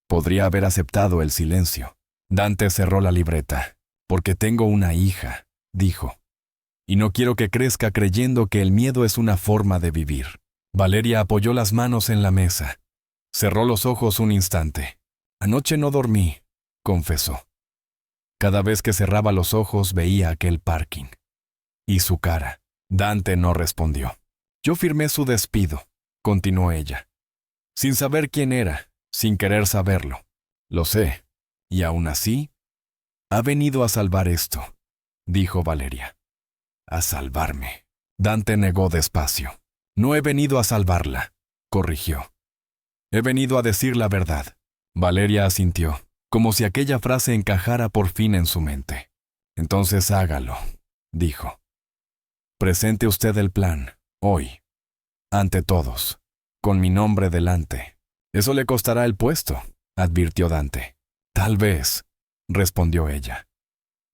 Podría haber aceptado el silencio. Dante cerró la libreta. «Porque tengo una hija», dijo. «Y no quiero que crezca creyendo que el miedo es una forma de vivir». Valeria apoyó las manos en la mesa. Cerró los ojos un instante. «Anoche no dormí», confesó. Cada vez que cerraba los ojos veía aquel parking. Y su cara. Dante no respondió. «Yo firmé su despido», continuó ella. «Sin saber quién era, sin querer saberlo. Lo sé. Y aún así, ha venido a salvar esto», dijo Valeria. «A salvarme». Dante negó despacio. «No he venido a salvarla», corrigió. «He venido a decir la verdad». Valeria asintió, como si aquella frase encajara por fin en su mente. «Entonces hágalo», dijo. «Presente usted el plan, hoy, ante todos, con mi nombre delante. Eso le costará el puesto», advirtió Dante. «Tal vez», respondió ella.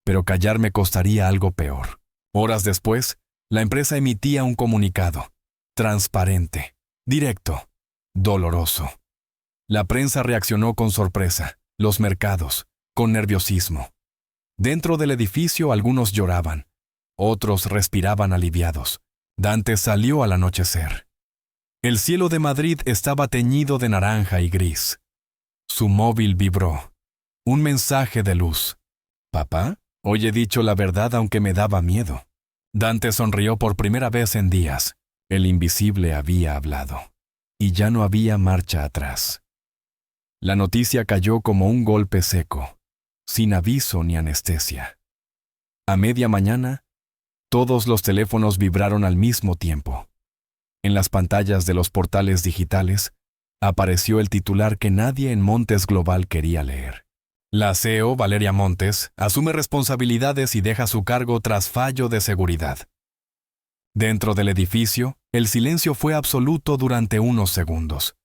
«Pero callar me costaría algo peor». Horas después, la empresa emitía un comunicado. Transparente, directo, doloroso. La prensa reaccionó con sorpresa, los mercados, con nerviosismo. Dentro del edificio algunos lloraban, otros respiraban aliviados. Dante salió al anochecer. El cielo de Madrid estaba teñido de naranja y gris. Su móvil vibró. Un mensaje de luz. «Papá, hoy he dicho la verdad aunque me daba miedo». Dante sonrió por primera vez en días. El invisible había hablado. Y ya no había marcha atrás. La noticia cayó como un golpe seco, sin aviso ni anestesia. A media mañana, todos los teléfonos vibraron al mismo tiempo. En las pantallas de los portales digitales, apareció el titular que nadie en Montes Global quería leer. La CEO, Valeria Montes, asume responsabilidades y deja su cargo tras fallo de seguridad. Dentro del edificio, el silencio fue absoluto durante unos segundos.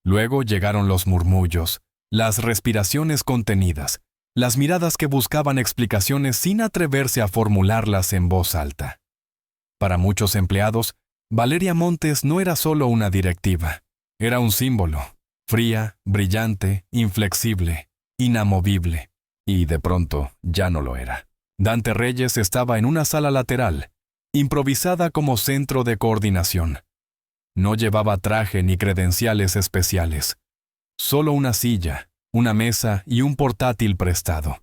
Luego llegaron los murmullos, las respiraciones contenidas, las miradas que buscaban explicaciones sin atreverse a formularlas en voz alta. Para muchos empleados, Valeria Montes no era solo una directiva, era un símbolo, fría, brillante, inflexible, inamovible, y de pronto ya no lo era. Dante Reyes estaba en una sala lateral, improvisada como centro de coordinación. No llevaba traje ni credenciales especiales, solo una silla, una mesa y un portátil prestado.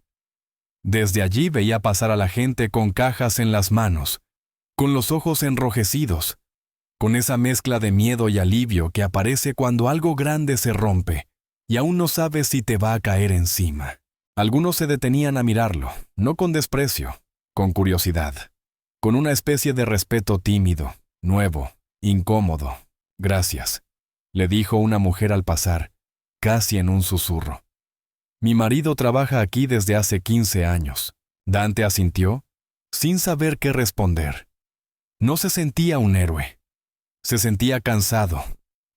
Desde allí veía pasar a la gente con cajas en las manos, con los ojos enrojecidos, con esa mezcla de miedo y alivio que aparece cuando algo grande se rompe y aún no sabes si te va a caer encima. Algunos se detenían a mirarlo, no con desprecio, con curiosidad, con una especie de respeto tímido, nuevo, incómodo. «Gracias», le dijo una mujer al pasar, casi en un susurro. «Mi marido trabaja aquí desde hace 15 años». Dante asintió, sin saber qué responder. No se sentía un héroe. Se sentía cansado,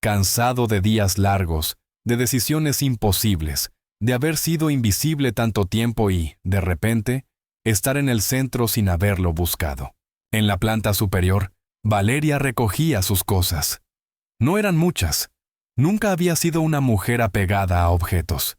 cansado de días largos, de decisiones imposibles, de haber sido invisible tanto tiempo y, de repente, estar en el centro sin haberlo buscado. En la planta superior, Valeria recogía sus cosas. No eran muchas. Nunca había sido una mujer apegada a objetos.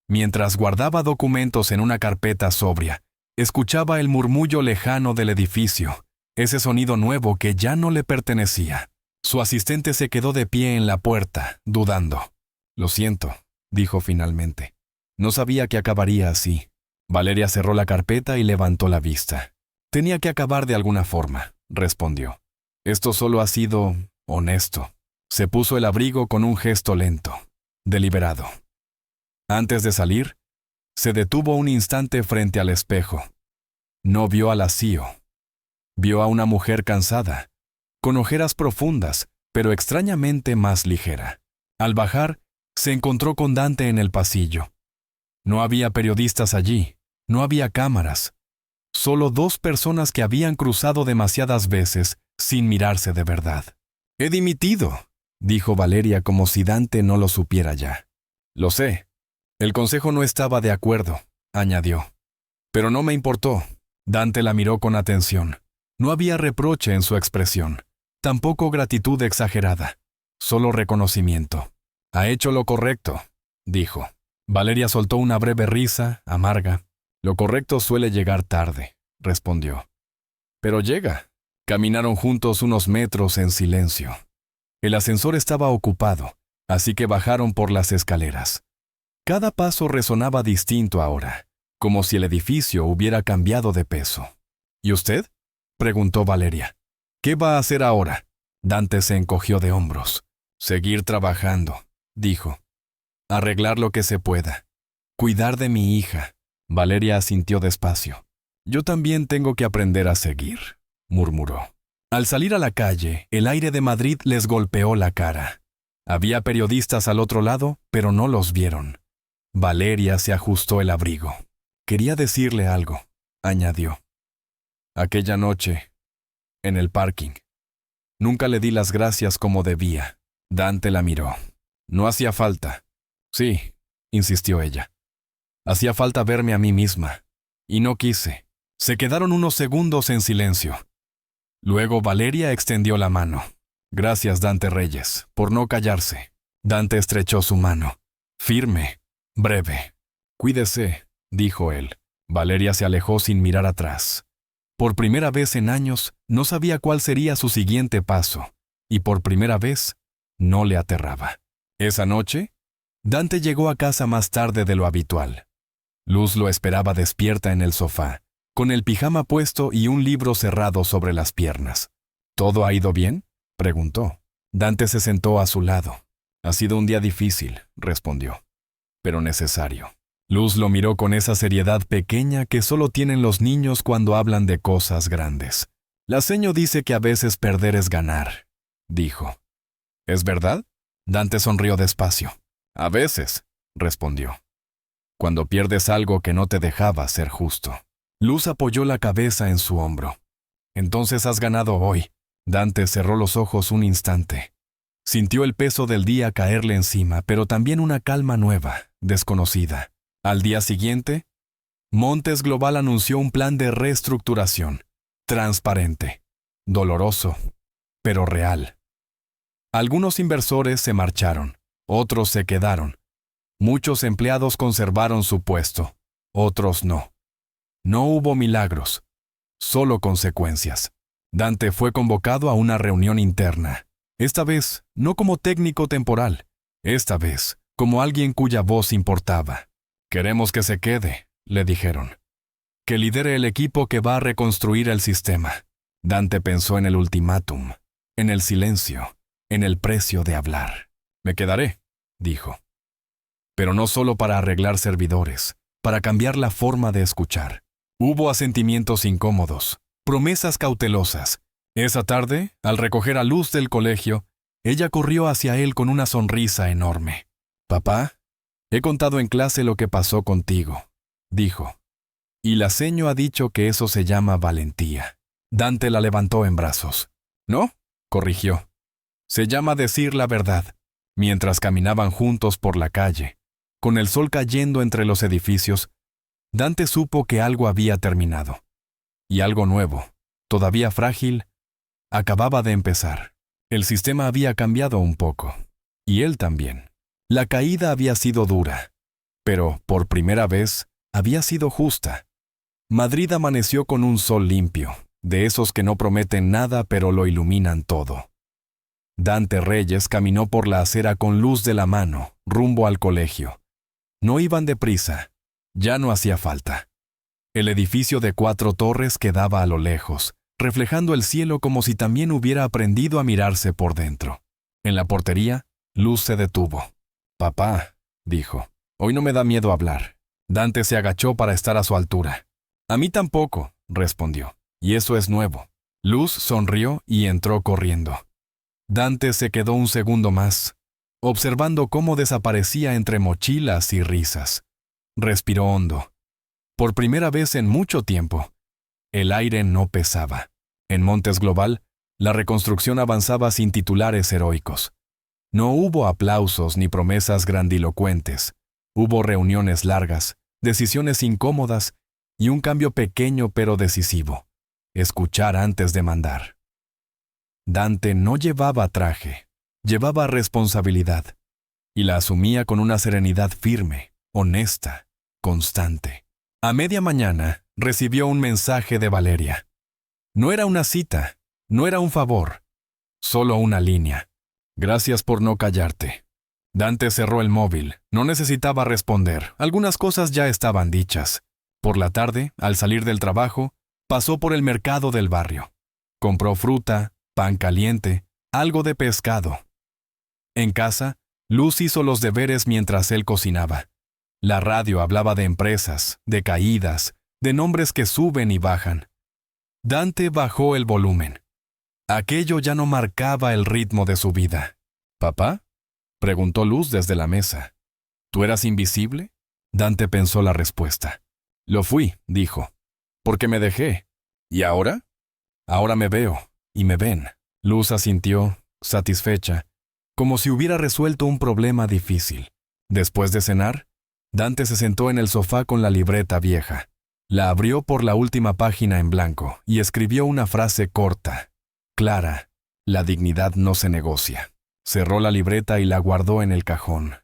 Mientras guardaba documentos en una carpeta sobria, escuchaba el murmullo lejano del edificio, ese sonido nuevo que ya no le pertenecía. Su asistente se quedó de pie en la puerta, dudando. «Lo siento», dijo finalmente. No sabía que acabaría así. Valeria cerró la carpeta y levantó la vista. «Tenía que acabar de alguna forma», respondió. «Esto solo ha sido honesto». Se puso el abrigo con un gesto lento, deliberado. Antes de salir, se detuvo un instante frente al espejo. No vio a la CEO. Vio a una mujer cansada, con ojeras profundas, pero extrañamente más ligera. Al bajar, se encontró con Dante en el pasillo. No había periodistas allí, no había cámaras. Solo dos personas que habían cruzado demasiadas veces sin mirarse de verdad. «He dimitido», dijo Valeria como si Dante no lo supiera ya. «Lo sé. El consejo no estaba de acuerdo», añadió. «Pero no me importó». Dante la miró con atención. No había reproche en su expresión, tampoco gratitud exagerada, solo reconocimiento. «Ha hecho lo correcto», dijo. Valeria soltó una breve risa, amarga. «Lo correcto suele llegar tarde», respondió. «Pero llega». Caminaron juntos unos metros en silencio. El ascensor estaba ocupado, así que bajaron por las escaleras. Cada paso resonaba distinto ahora, como si el edificio hubiera cambiado de peso. «¿Y usted?», preguntó Valeria. «¿Qué va a hacer ahora?». Dante se encogió de hombros. «Seguir trabajando», dijo. «Arreglar lo que se pueda. Cuidar de mi hija». Valeria asintió despacio. «Yo también tengo que aprender a seguir», murmuró. Al salir a la calle, el aire de Madrid les golpeó la cara. Había periodistas al otro lado, pero no los vieron. Valeria se ajustó el abrigo. «Quería decirle algo», añadió. «Aquella noche, en el parking. Nunca le di las gracias como debía». Dante la miró. «No hacía falta». «Sí», insistió ella. «Hacía falta verme a mí misma. Y no quise». Se quedaron unos segundos en silencio. Luego Valeria extendió la mano. «Gracias, Dante Reyes, por no callarse». Dante estrechó su mano. Firme, breve. «Cuídese», dijo él. Valeria se alejó sin mirar atrás. Por primera vez en años, no sabía cuál sería su siguiente paso, y por primera vez, no le aterraba. Esa noche, Dante llegó a casa más tarde de lo habitual. Luz lo esperaba despierta en el sofá, con el pijama puesto y un libro cerrado sobre las piernas. ¿Todo ha ido bien?, preguntó. Dante se sentó a su lado. Ha sido un día difícil, respondió, pero necesario. Luz lo miró con esa seriedad pequeña que solo tienen los niños cuando hablan de cosas grandes. La seño dice que a veces perder es ganar, dijo. ¿Es verdad? Dante sonrió despacio. A veces, respondió. Cuando pierdes algo que no te dejaba ser justo. Luz apoyó la cabeza en su hombro. Entonces has ganado hoy. Dante cerró los ojos un instante. Sintió el peso del día caerle encima, pero también una calma nueva, desconocida. Al día siguiente, Montes Global anunció un plan de reestructuración, transparente, doloroso, pero real. Algunos inversores se marcharon, otros se quedaron. Muchos empleados conservaron su puesto, otros no. No hubo milagros, solo consecuencias. Dante fue convocado a una reunión interna. Esta vez, no como técnico temporal. Esta vez, como alguien cuya voz importaba. Queremos que se quede, le dijeron. Que lidere el equipo que va a reconstruir el sistema. Dante pensó en el ultimátum, en el silencio, en el precio de hablar. Me quedaré, dijo. Pero no solo para arreglar servidores, para cambiar la forma de escuchar. Hubo asentimientos incómodos, promesas cautelosas. Esa tarde, al recoger a Luz del colegio, ella corrió hacia él con una sonrisa enorme. Papá, he contado en clase lo que pasó contigo, dijo. Y la seño ha dicho que eso se llama valentía. Dante la levantó en brazos. ¿No?, corrigió. Se llama decir la verdad. Mientras caminaban juntos por la calle, con el sol cayendo entre los edificios, Dante supo que algo había terminado. Y algo nuevo, todavía frágil, acababa de empezar. El sistema había cambiado un poco. Y él también. La caída había sido dura, pero, por primera vez, había sido justa. Madrid amaneció con un sol limpio, de esos que no prometen nada pero lo iluminan todo. Dante Reyes caminó por la acera con Luz de la mano, rumbo al colegio. No iban deprisa, ya no hacía falta. El edificio de 4 torres quedaba a lo lejos, reflejando el cielo como si también hubiera aprendido a mirarse por dentro. En la portería, Luz se detuvo. Papá, dijo, hoy no me da miedo hablar. Dante se agachó para estar a su altura. A mí tampoco, respondió, y eso es nuevo. Luz sonrió y entró corriendo. Dante se quedó un segundo más, observando cómo desaparecía entre mochilas y risas. Respiró hondo. Por primera vez en mucho tiempo, el aire no pesaba. En Montes Global, la reconstrucción avanzaba sin titulares heroicos. No hubo aplausos ni promesas grandilocuentes. Hubo reuniones largas, decisiones incómodas y un cambio pequeño pero decisivo. Escuchar antes de mandar. Dante no llevaba traje, llevaba responsabilidad, y la asumía con una serenidad firme, honesta, constante. A media mañana, recibió un mensaje de Valeria. No era una cita, no era un favor, solo una línea. Gracias por no callarte. Dante cerró el móvil, no necesitaba responder, algunas cosas ya estaban dichas. Por la tarde, al salir del trabajo, pasó por el mercado del barrio. Compró fruta, pan caliente, algo de pescado. En casa, Luz hizo los deberes mientras él cocinaba. La radio hablaba de empresas, de caídas, de nombres que suben y bajan. Dante bajó el volumen. Aquello ya no marcaba el ritmo de su vida. ¿Papá?, preguntó Luz desde la mesa. ¿Tú eras invisible? Dante pensó la respuesta. Lo fui, dijo, porque me dejé. ¿Y ahora? Ahora me veo, y me ven. Luz asintió, satisfecha, como si hubiera resuelto un problema difícil. Después de cenar, Dante se sentó en el sofá con la libreta vieja. La abrió por la última página en blanco y escribió una frase corta, clara: la dignidad no se negocia. Cerró la libreta y la guardó en el cajón.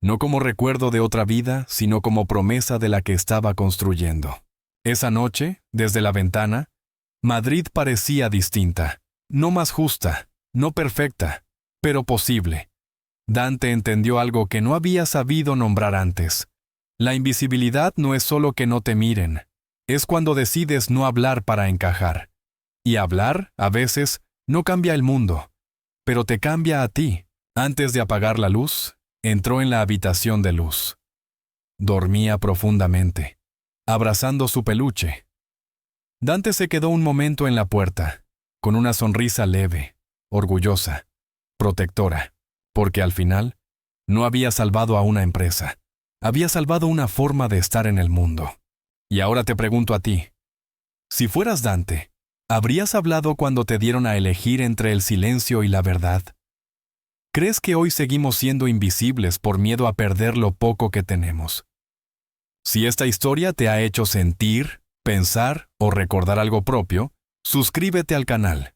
no como recuerdo de otra vida, sino como promesa de la que estaba construyendo. Esa noche, desde la ventana, Madrid parecía distinta, no más justa, no perfecta, pero posible. Dante entendió algo que no había sabido nombrar antes. La invisibilidad no es solo que no te miren, es cuando decides no hablar para encajar. Y hablar, a veces, no cambia el mundo, pero te cambia a ti. Antes de apagar la luz, entró en la habitación de luz. Dormía profundamente, abrazando su peluche. Dante se quedó un momento en la puerta, con una sonrisa leve, orgullosa, protectora, porque al final, no había salvado a una empresa, había salvado una forma de estar en el mundo. Y ahora te pregunto a ti, si fueras Dante, ¿habrías hablado cuando te dieron a elegir entre el silencio y la verdad? ¿Crees que hoy seguimos siendo invisibles por miedo a perder lo poco que tenemos? Si esta historia te ha hecho sentir, pensar o recordar algo propio, suscríbete al canal.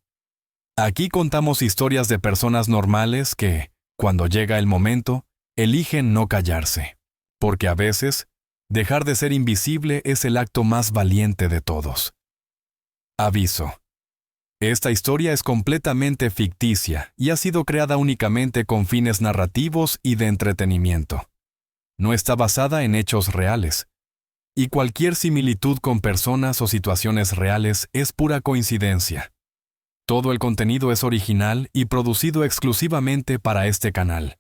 Aquí contamos historias de personas normales que, cuando llega el momento, eligen no callarse. Porque a veces, dejar de ser invisible es el acto más valiente de todos. Aviso. Esta historia es completamente ficticia y ha sido creada únicamente con fines narrativos y de entretenimiento. No está basada en hechos reales. Y cualquier similitud con personas o situaciones reales es pura coincidencia. Todo el contenido es original y producido exclusivamente para este canal.